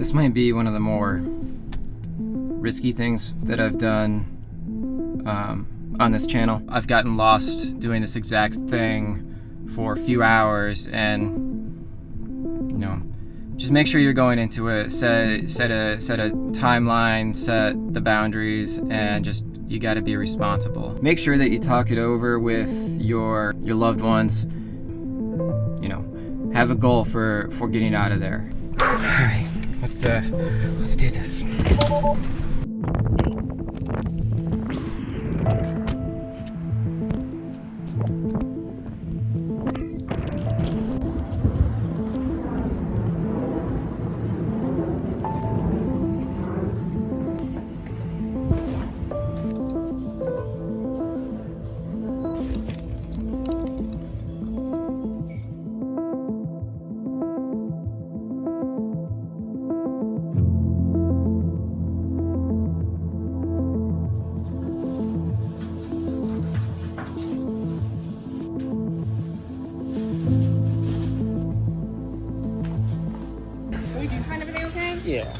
This might be one of the more risky things that I've done on this channel. I've gotten lost doing this exact thing for a few hours, and you know, just make sure you're going into it, set a timeline, set the boundaries, and just, you got to be responsible. Make sure that you talk it over with your loved ones. You know, have a goal for getting out of there. All right, let's do this. Did you find everything okay? Yeah.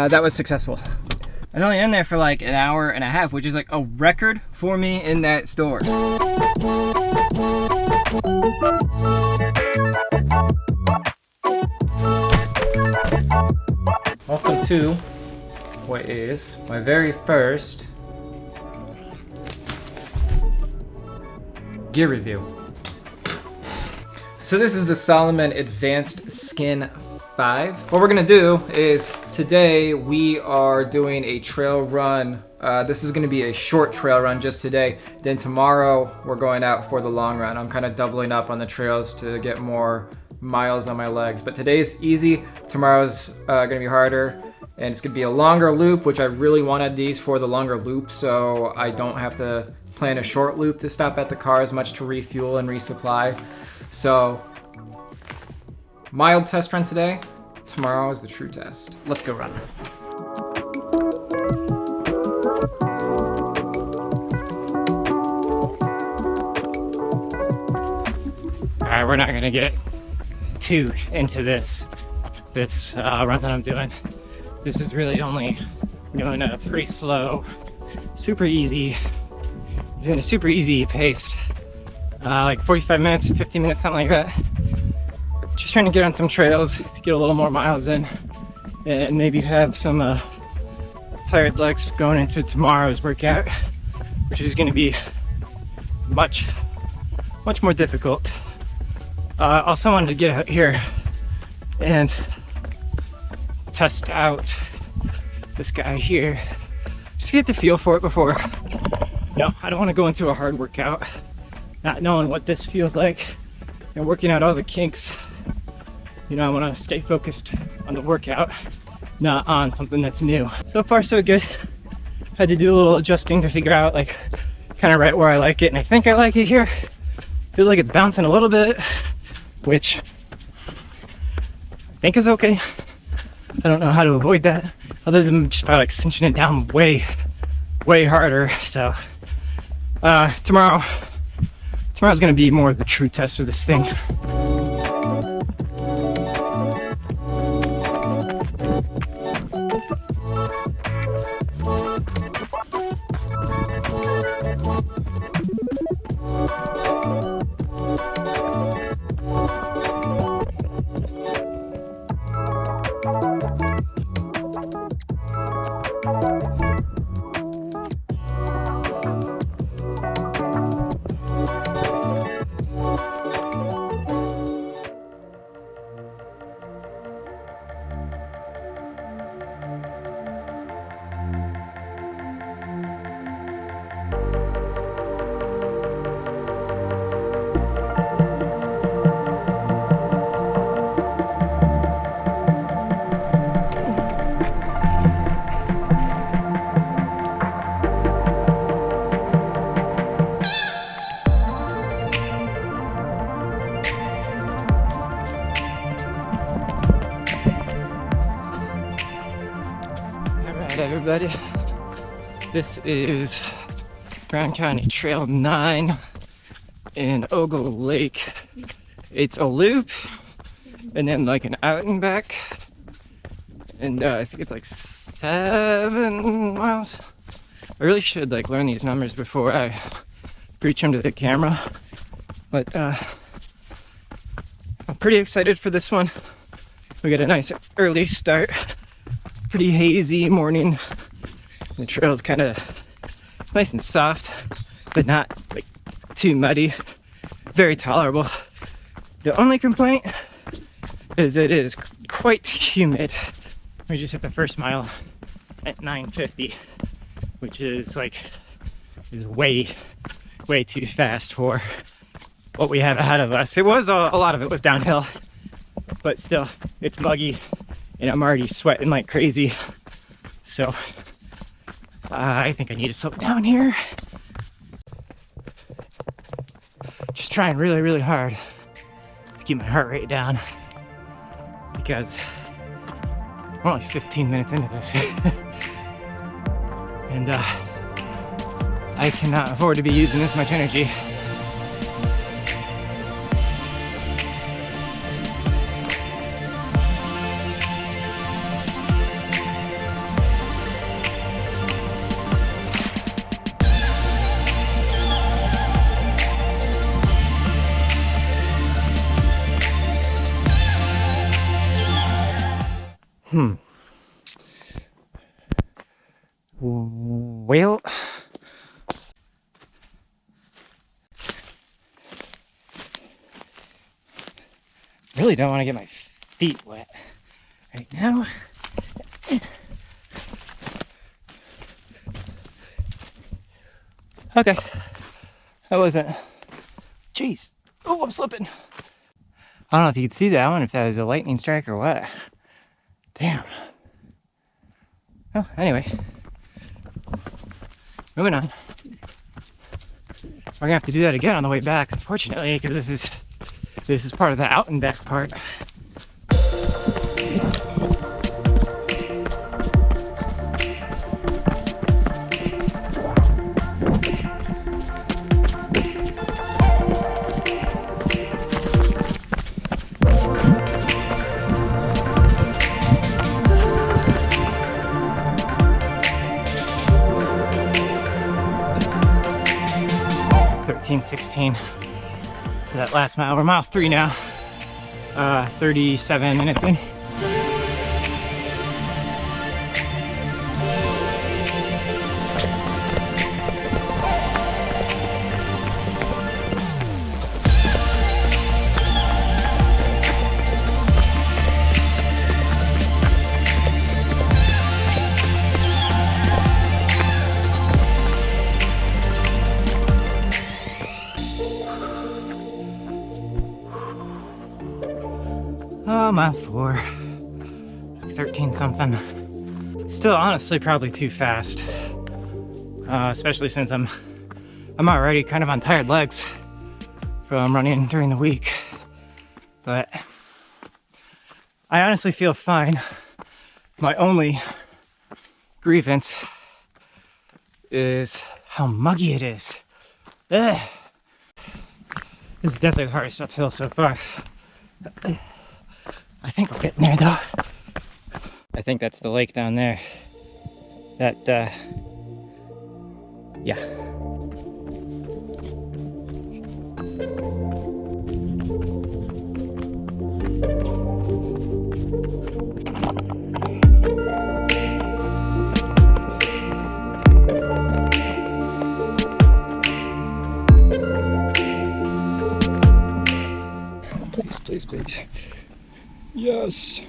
That was successful. I was only in there for like an hour and a half, which is like a record for me in that store. Welcome to what is my very first gear review. So this is the Salomon Advanced Skin 5. What we're gonna do is today we are doing a trail run. This is gonna be a short trail run just today. Then tomorrow we're going out for the long run. I'm kind of doubling up on the trails to get more miles on my legs. But today's easy, tomorrow's gonna be harder. And it's gonna be a longer loop, which I really wanted these for the longer loop, so I don't have to plan a short loop to stop at the car as much to refuel and resupply. So, mild test run today. Tomorrow is the true test. Let's go run. All right, we're not gonna get too into this run that I'm doing. This is really only doing a pretty slow, super easy, doing a super easy pace, like 45 minutes, 50 minutes, something like that. Just trying to get on some trails, get a little more miles in, and maybe have some tired legs going into tomorrow's workout, which is going to be much more difficult. Also wanted to get out here and test out this guy here, just get the feel for it before. No, I don't want to go into a hard workout not knowing what this feels like and working out all the kinks. You know, I want to stay focused on the workout, not on something that's new. So far so good. Had to do a little adjusting to figure out like kind of right where I like it, and I think I like it here. Feel like it's bouncing a little bit, which I think is okay. I don't know how to avoid that other than just by like cinching it down way harder. So tomorrow's gonna be more of the true test of this thing. Everybody, this is Crown County Trail 9 in Ogle Lake. It's a loop and then like an out and back. And I think it's like 7 miles. I really should like learn these numbers before I preach them to the camera. But I'm pretty excited for this one. We got a nice early start. Pretty hazy morning. The trail's kind of, it's nice and soft, but not like too muddy. Very tolerable. The only complaint is it is quite humid. We just hit the first mile at 9:50, which is way too fast for what we have ahead of us. It was a lot of it was downhill, but still, it's muggy, and I'm already sweating like crazy. So I think I need to slow down here. Just trying really, really hard to keep my heart rate down because we're only 15 minutes into this. And I cannot afford to be using this much energy. Well, really don't want to get my feet wet right now. Okay, that wasn't. Jeez, oh, I'm slipping. I don't know if you could see that one, if that was a lightning strike or what. Damn. Oh, anyway. Moving on. We're gonna have to do that again on the way back, unfortunately, because this is part of the out and back part. $13.16 for that last mile. We're mile 3 now. 37 minutes in. Oh, mile 4. 13 something. Still, honestly, probably too fast. Especially since I'm already kind of on tired legs from running during the week. But I honestly feel fine. My only grievance is how muggy it is. Ugh. This is definitely the hardest uphill so far. I think we're getting there though. I think that's the lake down there. That, yeah. Please, please, please. Yes.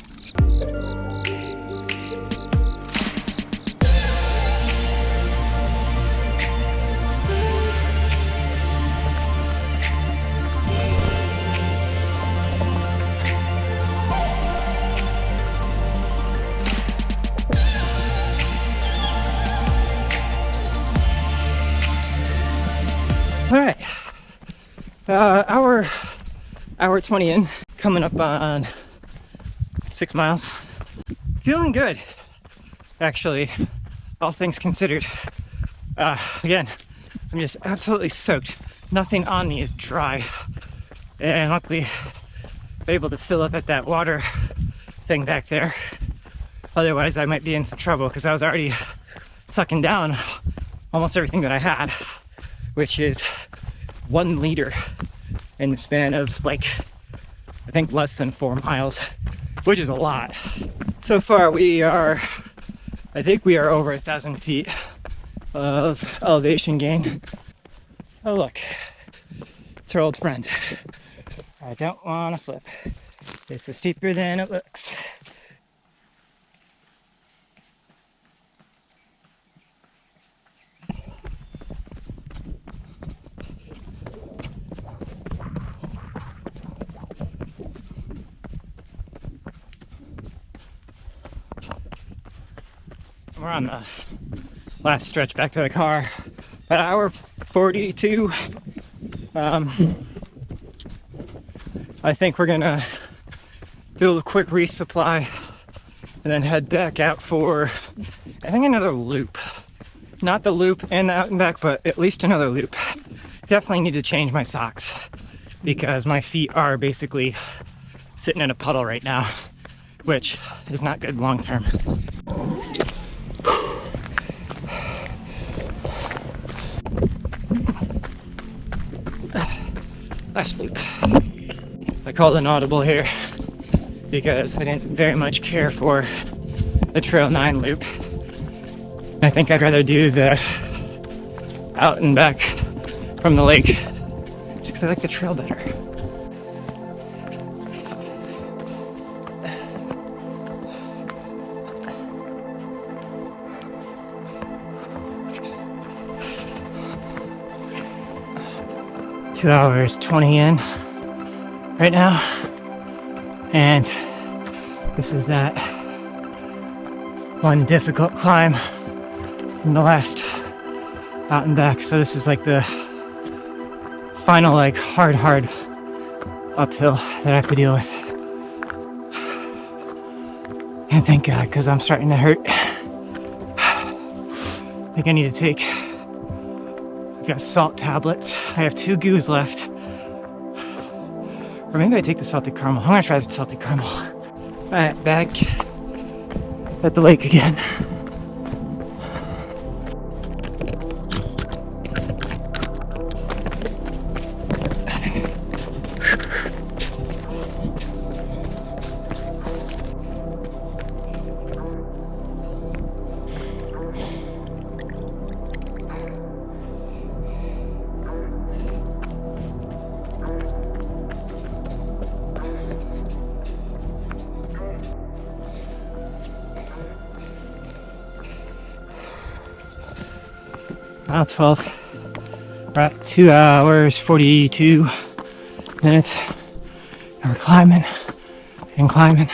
All right. Hour 20 in, coming up on 6 miles. Feeling good, actually, all things considered. Again, I'm just absolutely soaked. Nothing on me is dry. And luckily, I'm able to fill up at that water thing back there. Otherwise, I might be in some trouble because I was already sucking down almost everything that I had, which is 1 liter in the span of like, I think less than 4 miles, which is a lot. So far I think we are over 1,000 feet of elevation gain. Oh look, it's our old friend. I don't want to slip. This is steeper than it looks. We're on the last stretch back to the car. About hour 42. I think we're gonna do a quick resupply and then head back out for, I think, another loop. Not the loop and out and back, but at least another loop. Definitely need to change my socks because my feet are basically sitting in a puddle right now, which is not good long term. Last loop. I called an audible here because I didn't very much care for the Trail 9 loop. I think I'd rather do the out and back from the lake just because I like the trail better. Two hours 20 in right now, and this is that one difficult climb from the last out and back. So this is like the final like hard uphill that I have to deal with. And thank God, because I'm starting to hurt. I think I need to take, I've got salt tablets. I have 2 goos left. Or maybe I take the salted caramel. I'm gonna try the salted caramel. Alright, back at the lake again. Mile 12. We're at 2 hours 42 minutes. And we're climbing and climbing.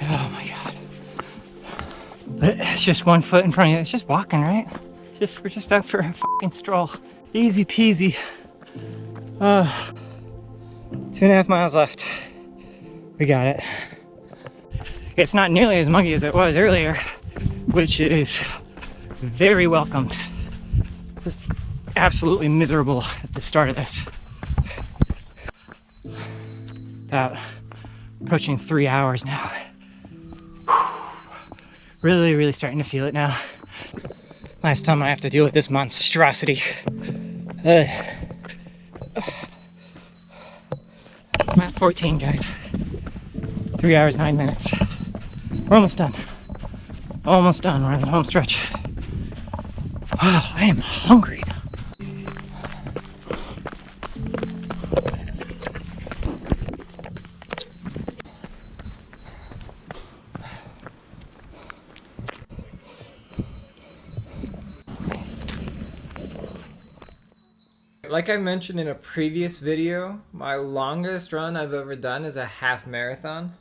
Oh my God. But it's just 1 foot in front of you. It's just walking, right? We're just out for a fucking stroll. Easy peasy. 2.5 miles left. We got it. It's not nearly as muggy as it was earlier, which is very welcomed. It was absolutely miserable at the start of this. About approaching 3 hours now. Really starting to feel it now. Last time I have to deal with this monstrosity. I'm at 14, guys. 3 hours, 9 minutes. We're almost done. Almost done. We're on the home stretch. Oh, I am hungry. Like I mentioned in a previous video, my longest run I've ever done is a half marathon.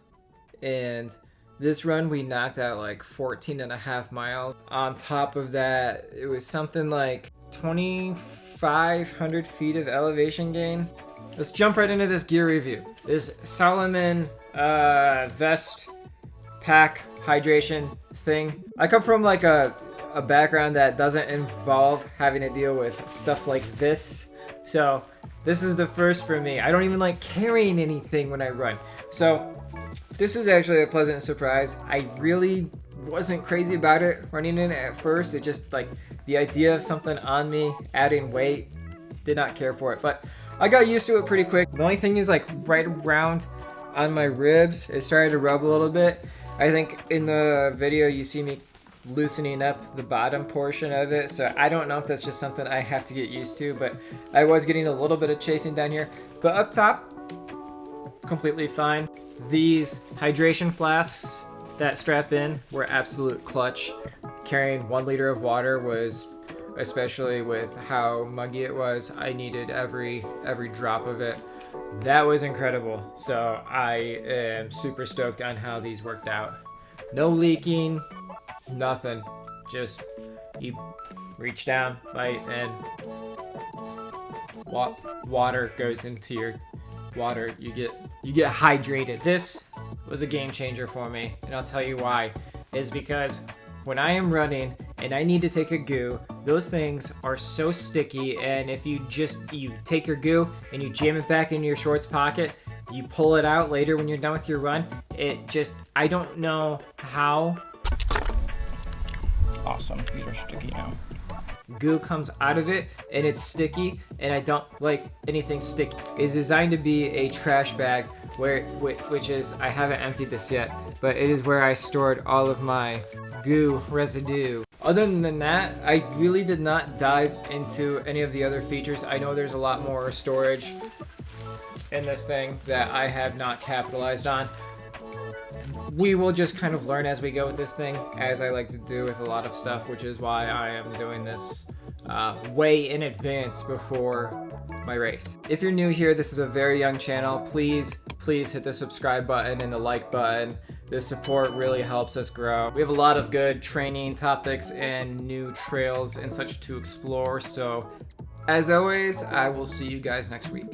And this run we knocked out like 14.5 miles. On top of that, it was something like 2,500 feet of elevation gain. Let's jump right into this gear review. This Salomon vest pack hydration thing. I come from like a a background that doesn't involve having to deal with stuff like this. So this is the first for me. I don't even like carrying anything when I run. So this was actually a pleasant surprise. I really wasn't crazy about it running in it at first. It just like the idea of something on me adding weight, did not care for it, but I got used to it pretty quick. The only thing is like right around on my ribs, it started to rub a little bit. I think in the video you see me loosening up the bottom portion of it, so I don't know if that's just something I have to get used to, but I was getting a little bit of chafing down here. But up top, completely fine. These hydration flasks that strap in were absolute clutch. Carrying 1 liter of water was, especially with how muggy it was, I needed every drop of it. That was incredible. So I am super stoked on how these worked out. No leaking, nothing. Just you reach down, bite, and water goes into your water. You get hydrated. This was a game changer for me, and I'll tell you why. Is because when I am running and I need to take a goo, those things are so sticky, and if you take your goo and you jam it back into your shorts pocket, you pull it out later when you're done with your run, I don't know how. Awesome, these are sticky now. Goo comes out of it and it's sticky, and I don't like anything sticky. It's designed to be a trash bag, which is, I haven't emptied this yet, but it is where I stored all of my goo residue. Other than that, I really did not dive into any of the other features. I know there's a lot more storage in this thing that I have not capitalized on. We will just kind of learn as we go with this thing, as I like to do with a lot of stuff, which is why I am doing this way in advance before my race. If you're new here, this is a very young channel. Please hit the subscribe button and the like button. The support really helps us grow. We have a lot of good training topics and new trails and such to explore. So as always, I will see you guys next week.